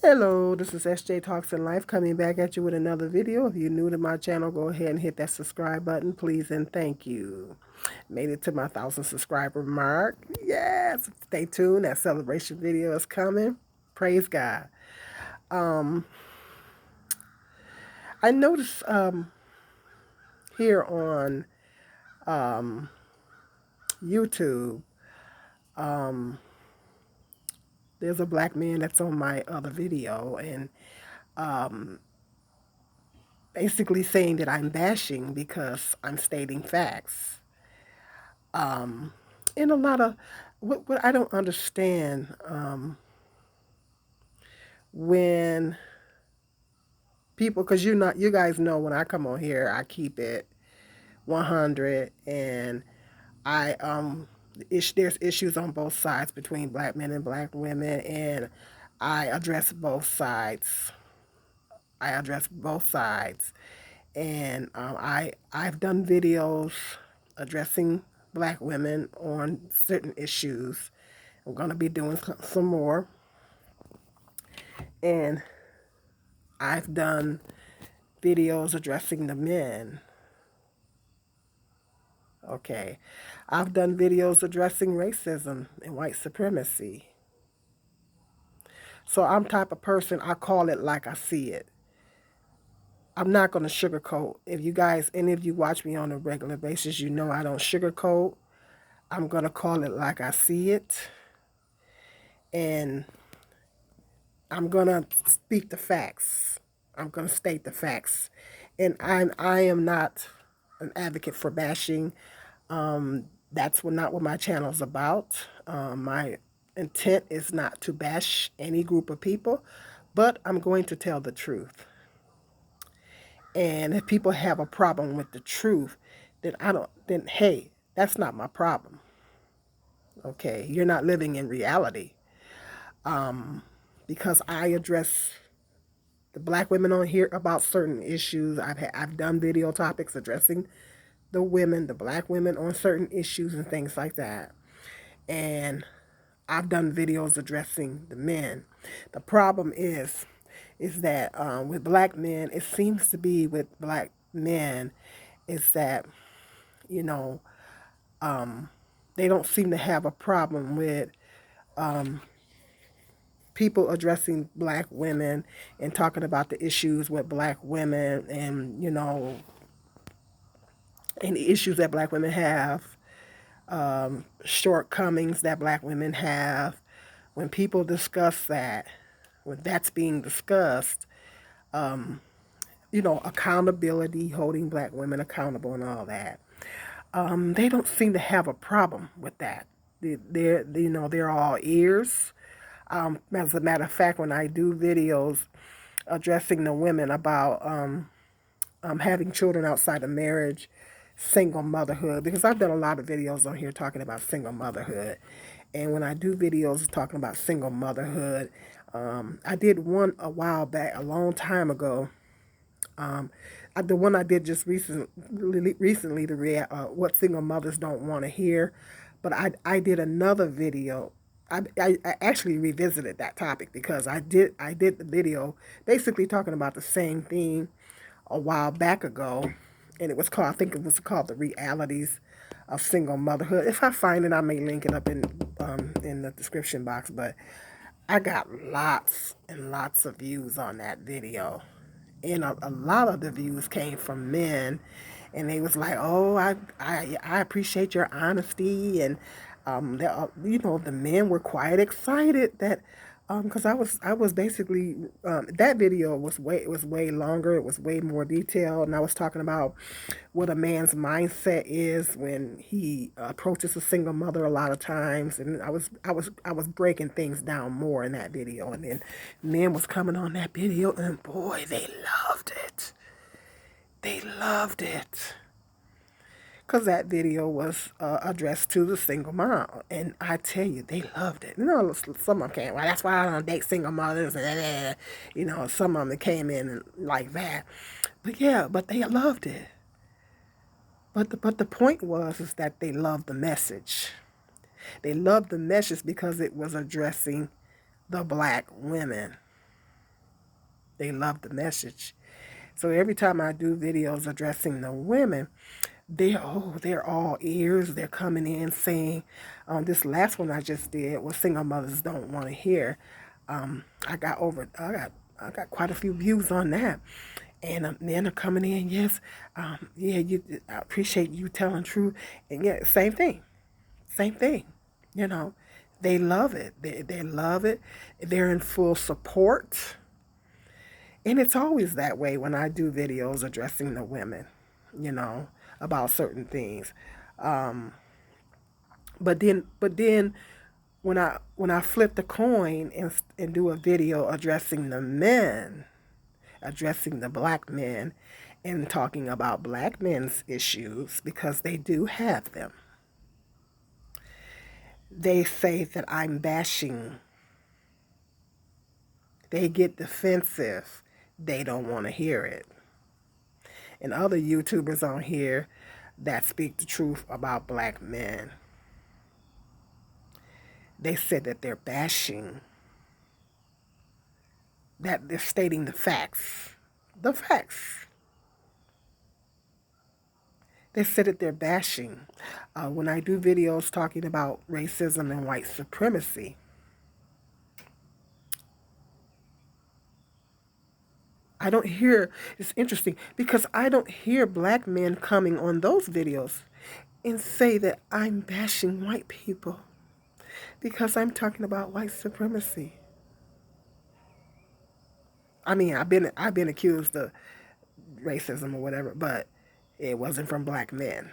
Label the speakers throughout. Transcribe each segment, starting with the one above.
Speaker 1: Hello, this is SJ Talks in Life coming back at you with another video. If you're new to my channel, go ahead and hit that subscribe button, please, and thank you. Made it to my 1,000 subscriber mark. Yes, stay tuned. That celebration video is coming. Praise God. Um, I noticed here on um, YouTube, um, there's a black man that's on my other video, and um, basically saying that I'm bashing because I'm stating facts. Um, and a lot of what I don't understand when people, because you guys know when I come on here, I keep it 100, and there's issues on both sides between black men and black women, and I address both sides. I address both sides, and I've done videos addressing black women on certain issues. I'm gonna be doing some more, and I've done videos addressing the men. Okay, I've done videos addressing racism and white supremacy. So I'm type of person, I call it like I see it. I'm not going to sugarcoat. If you guys, any of you watch me on a regular basis, you know I don't sugarcoat. I'm going to call it like I see it. And I'm going to speak the facts. I'm going to state the facts. And I am not an advocate for bashing. That's not what my channel is about. My intent is not to bash any group of people, but I'm going to tell the truth. And if people have a problem with the truth, then hey, that's not my problem. Okay, you're not living in reality. Because I address the black women on here about certain issues. I've done video topics addressing the women, the black women on certain issues and things like that. And I've done videos addressing the men. The problem is that with black men, it seems to be with black men, is that you know they don't seem to have a problem with people addressing black women and talking about the issues with black women, and any issues that black women have, shortcomings that black women have. When people discuss that, when that's being discussed, accountability, holding black women accountable and all that, they don't seem to have a problem with that. They're all ears. As a matter of fact, when I do videos addressing the women about having children outside of marriage, single motherhood, because I've done a lot of videos on here talking about single motherhood. And when I do videos talking about single motherhood, I did one a while back, a long time ago. The one I did just recently, what single mothers don't want to hear. But I did another video. I actually revisited that topic because I did the video basically talking about the same thing a while back ago, and I think it was called the realities of single motherhood. If I find it, I may link it up in the description box. But I got lots and lots of views on that video, and a lot of the views came from men, and they was like, "Oh, I appreciate your honesty," and the men were quite excited that because I was basically that video was way longer. It was way more detailed, and I was talking about what a man's mindset is when he approaches a single mother a lot of times, and I was breaking things down more in that video, and then men was coming on that video, and boy, they loved it. They loved it because that video was addressed to the single mom, and I tell you, they loved it. Some of them came, well, that's why I don't date single mothers, some of them came in like that. But yeah, but they loved it. But the point was is that they loved the message. They loved the message because it was addressing the black women. They love the message. So every time I do videos addressing the women, they're all ears. They're coming in saying, this last one I just did was single mothers don't want to hear. I got quite a few views on that, and men are coming in. Yes, yeah, I appreciate you telling truth, and yeah, same thing. You know, they love it. They love it. They're in full support. And it's always that way when I do videos addressing the women, you know, about certain things. Um, but then when I flip the coin and do a video addressing the men, addressing the black men, and talking about black men's issues because they do have them, they say that I'm bashing. They get defensive. They don't want to hear it. And other YouTubers on here that speak the truth about black men, they said that they're bashing, that they're stating the facts. The facts. They said that they're bashing. When I do videos talking about racism and white supremacy, I don't hear, it's interesting because I don't hear black men coming on those videos and say that I'm bashing white people because I'm talking about white supremacy. I mean, I've been accused of racism or whatever, but it wasn't from black men.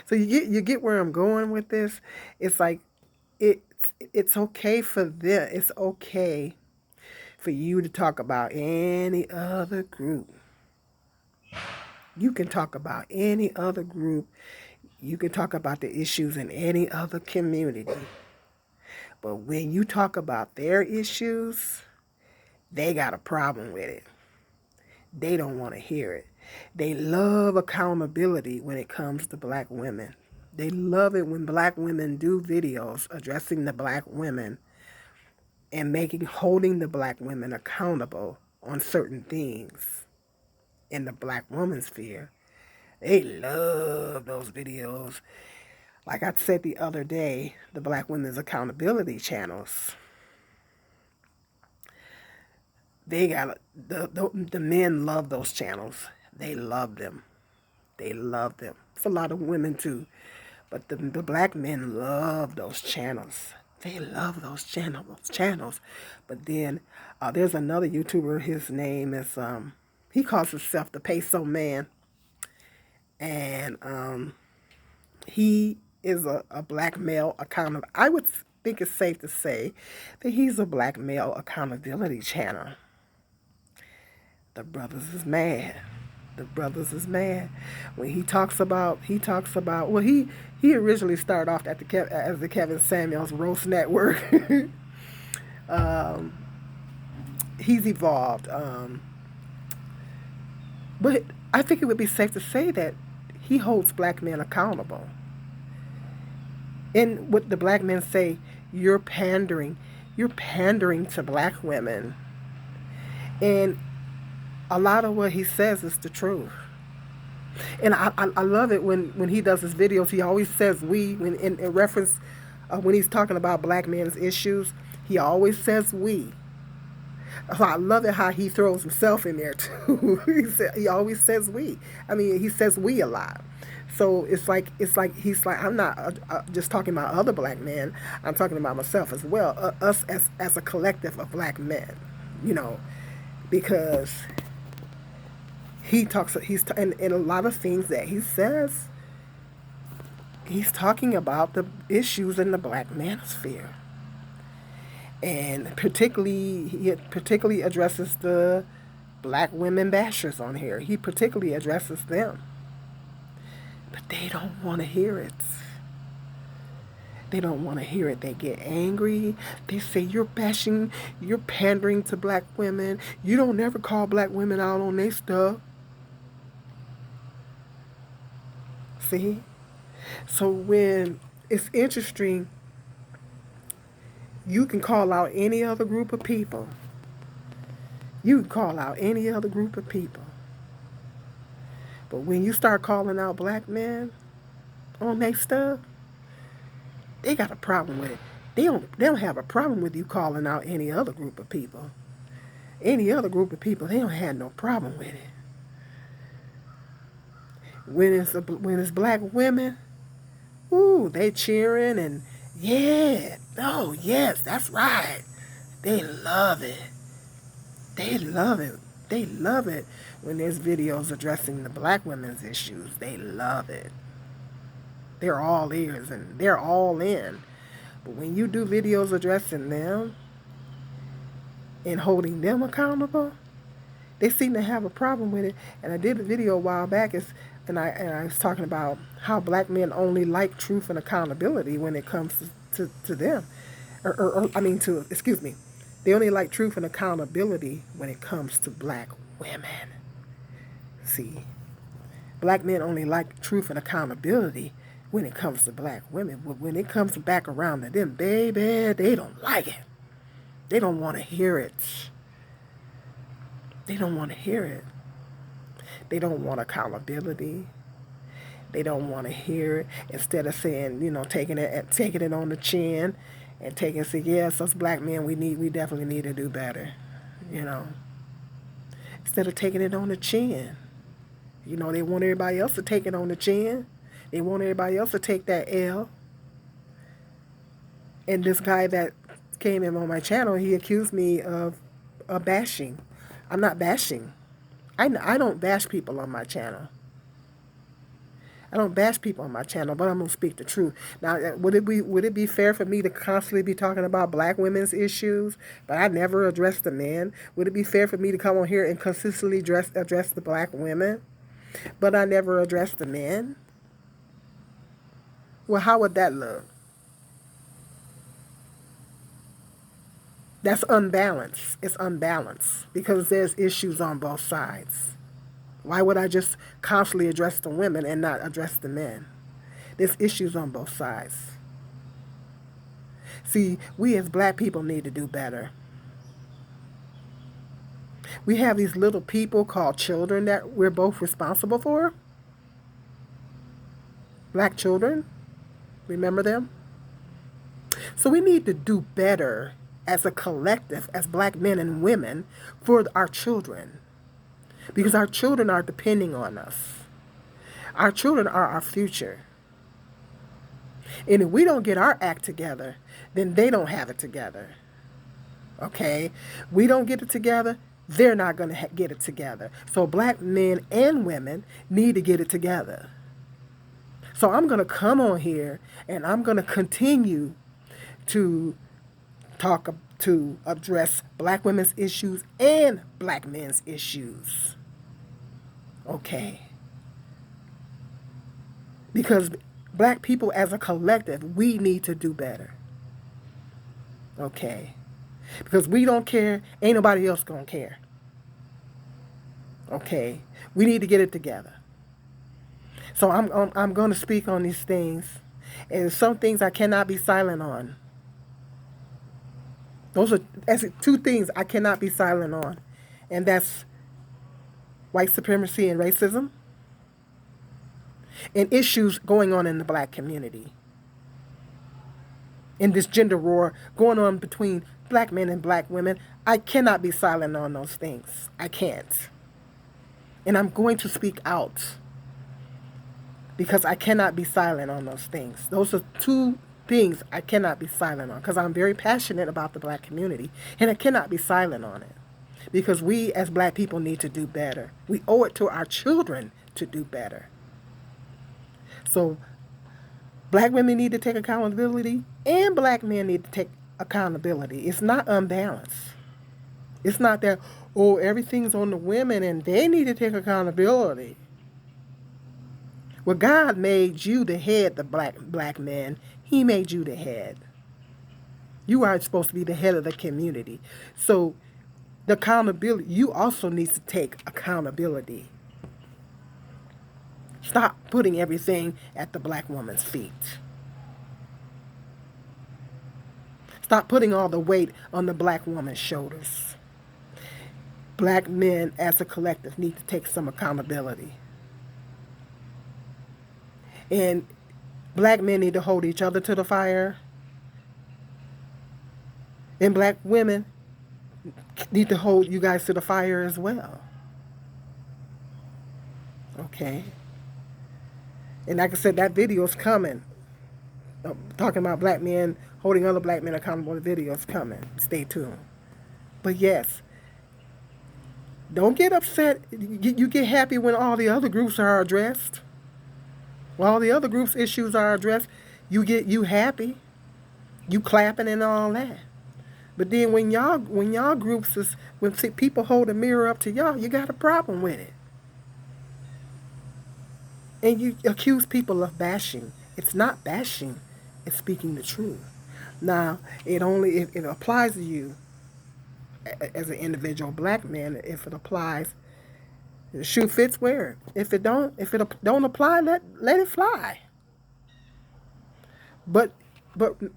Speaker 1: So you get where I'm going with this. It's like it's okay for them. It's okay for you to talk about any other group. You can talk about any other group. You can talk about the issues in any other community. But when you talk about their issues, they got a problem with it. They don't want to hear it. They love accountability when it comes to black women. They love it when black women do videos addressing the black women and holding the black women accountable on certain things in the black woman sphere. They love those videos. Like I said the other day, the Black Women's Accountability channels, they got the men love those channels. They love them. They love them. It's a lot of women too, but the black men love those channels. They love those channels. But then there's another YouTuber. His name is he calls himself the Peso Man, and he is a black male accountable. I would think it's safe to say that he's a black male accountability channel. The brothers is mad. The brothers is mad when he talks about. Well, he originally started off at as the Kevin Samuels Roast Network. um, he's evolved, but I think it would be safe to say that he holds black men accountable. And what the black men say, you're pandering to black women, and a lot of what he says is the truth. And I love it when he does his videos. He always says we, when in reference when he's talking about black men's issues. He always says we. So I love it how he throws himself in there too. He always says we. I mean, he says we a lot. So it's like he's like, I'm not just talking about other black men. I'm talking about myself as well. Us as a collective of black men, you know, because and a lot of things that he says, he's talking about the issues in the black manosphere. And he particularly addresses the black women bashers on here. He particularly addresses them. But they don't want to hear it. They don't want to hear it. They get angry. They say, you're pandering to black women. You don't never call black women out on their stuff. See? So when it's interesting, you can call out any other group of people. You can call out any other group of people. But when you start calling out black men on their stuff, they got a problem with it. They don't have a problem with you calling out any other group of people. Any other group of people, they don't have no problem with it. When it's black women, ooh, they cheering and yeah, oh yes, that's right. They love it. They love it. They love it when there's videos addressing the black women's issues. They love it. They're all ears and they're all in. But when you do videos addressing them and holding them accountable, they seem to have a problem with it. And I did a video a while back, and I was talking about how black men only like truth and accountability when it comes to them. Excuse me, they only like truth and accountability when it comes to black women. See, black men only like truth and accountability when it comes to black women. When it comes back around to them, baby, they don't like it. They don't want to hear it. They don't want to hear it. They don't want accountability. They don't want to hear it. Instead of saying, taking it on the chin and say, yes, us black men, we definitely need to do better. Instead of taking it on the chin. They want everybody else to take it on the chin. They want everybody else to take that L. And this guy that came in on my channel, he accused me of bashing. I'm not bashing. I don't bash people on my channel. I don't bash people on my channel, but I'm going to speak the truth. Now, would it be fair for me to constantly be talking about black women's issues, but I never address the men? Would it be fair for me to come on here and consistently address the black women, but I never address the men? Well, how would that look? That's unbalanced. It's unbalanced because there's issues on both sides. Why would I just constantly address the women and not address the men? There's issues on both sides. See, we as black people need to do better. We have these little people called children that we're both responsible for. Black children. Remember them? So we need to do better as a collective, as black men and women, for our children. Because our children are depending on us. Our children are our future. And if we don't get our act together, then they don't have it together. Okay? We don't get it together, they're not going to get it together. So black men and women need to get it together. So I'm going to come on here and I'm going to continue to address black women's issues and black men's issues. Okay. Because black people as a collective, we need to do better. Okay. Because we don't care, ain't nobody else gonna care. Okay. We need to get it together. So I'm going to speak on these things. And some things I cannot be silent on. That's two things I cannot be silent on. And that's white supremacy and racism. And issues going on in the black community. In this gender war going on between black men and black women. I cannot be silent on those things. I can't. And I'm going to speak out. Because I cannot be silent on those things. Those are two things I cannot be silent on. Because I'm very passionate about the black community. And I cannot be silent on it. Because we as black people need to do better. We owe it to our children to do better. So black women need to take accountability. And black men need to take accountability. It's not unbalanced. It's not that, everything's on the women and they need to take accountability. Well, God made you the head, the black man. He made you the head. You are supposed to be the head of the community. So the accountability, you also need to take accountability. Stop putting everything at the black woman's feet. Stop putting all the weight on the black woman's shoulders. black men as a collective need to take some accountability. And black men need to hold each other to the fire. And black women need to hold you guys to the fire as well. Okay? And like I said, that video's coming. Talking about black men holding other black men accountable. The video's coming. Stay tuned. But yes, don't get upset. You get happy when all the other groups are addressed. When all the other groups' issues are addressed, you happy. You clapping and all that. But then when y'all groups is, when people hold a mirror up to y'all, you got a problem with it. And you accuse people of bashing. It's not bashing. It's speaking the truth. Now, it applies to you as an individual black man. If it applies, the shoe fits, wear it. If it don't apply, let it fly. But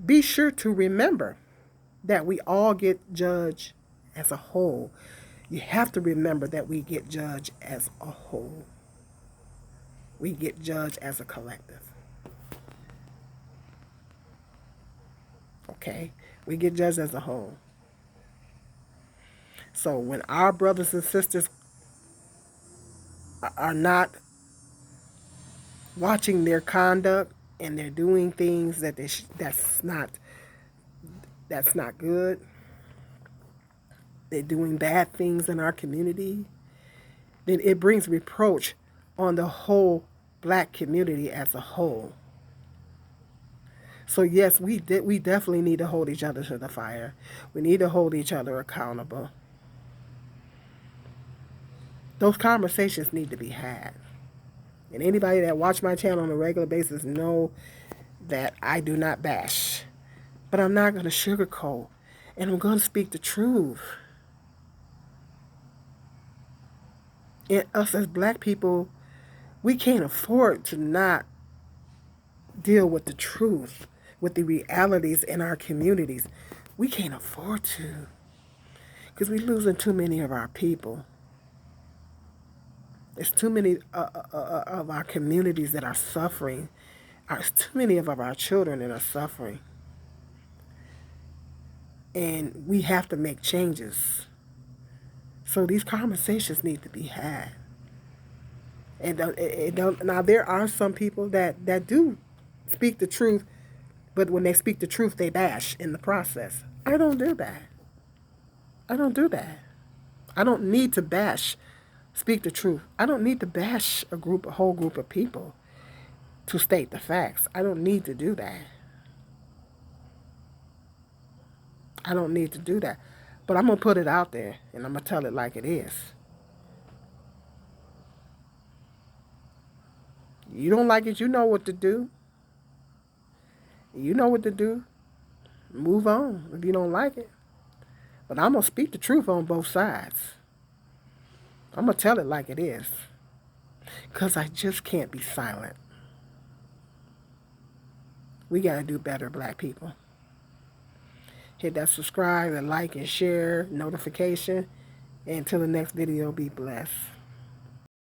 Speaker 1: be sure to remember that we all get judged as a whole. You have to remember that we get judged as a whole. We get judged as a collective. Okay? We get judged as a whole. So when our brothers and sisters are not watching their conduct and they're doing things that that's not good, they're doing bad things in our community, then it brings reproach on the whole black community as a whole. So yes, we definitely need to hold each other to the fire. We need to hold each other accountable. Those conversations need to be had. And anybody that watch my channel on a regular basis know that I do not bash. But I'm not going to sugarcoat. And I'm going to speak the truth. And us as black people, we can't afford to not deal with the truth, with the realities in our communities. We can't afford to. Because we're losing too many of our people. There's too many of our communities that are suffering. There's too many of our children that are suffering. And we have to make changes. So these conversations need to be had. And now there are some people that do speak the truth, but when they speak the truth, they bash in the process. I don't do that. I don't do that. I don't need to bash. Speak the truth. I don't need to bash a whole group of people to state the facts. I don't need to do that. I don't need to do that. But I'm going to put it out there, and I'm going to tell it like it is. You don't like it, you know what to do. You know what to do. Move on if you don't like it. But I'm going to speak the truth on both sides. I'm going to tell it like it is. Because I just can't be silent. We got to do better, black people. Hit that subscribe and like and share notification. And until the next video, be blessed.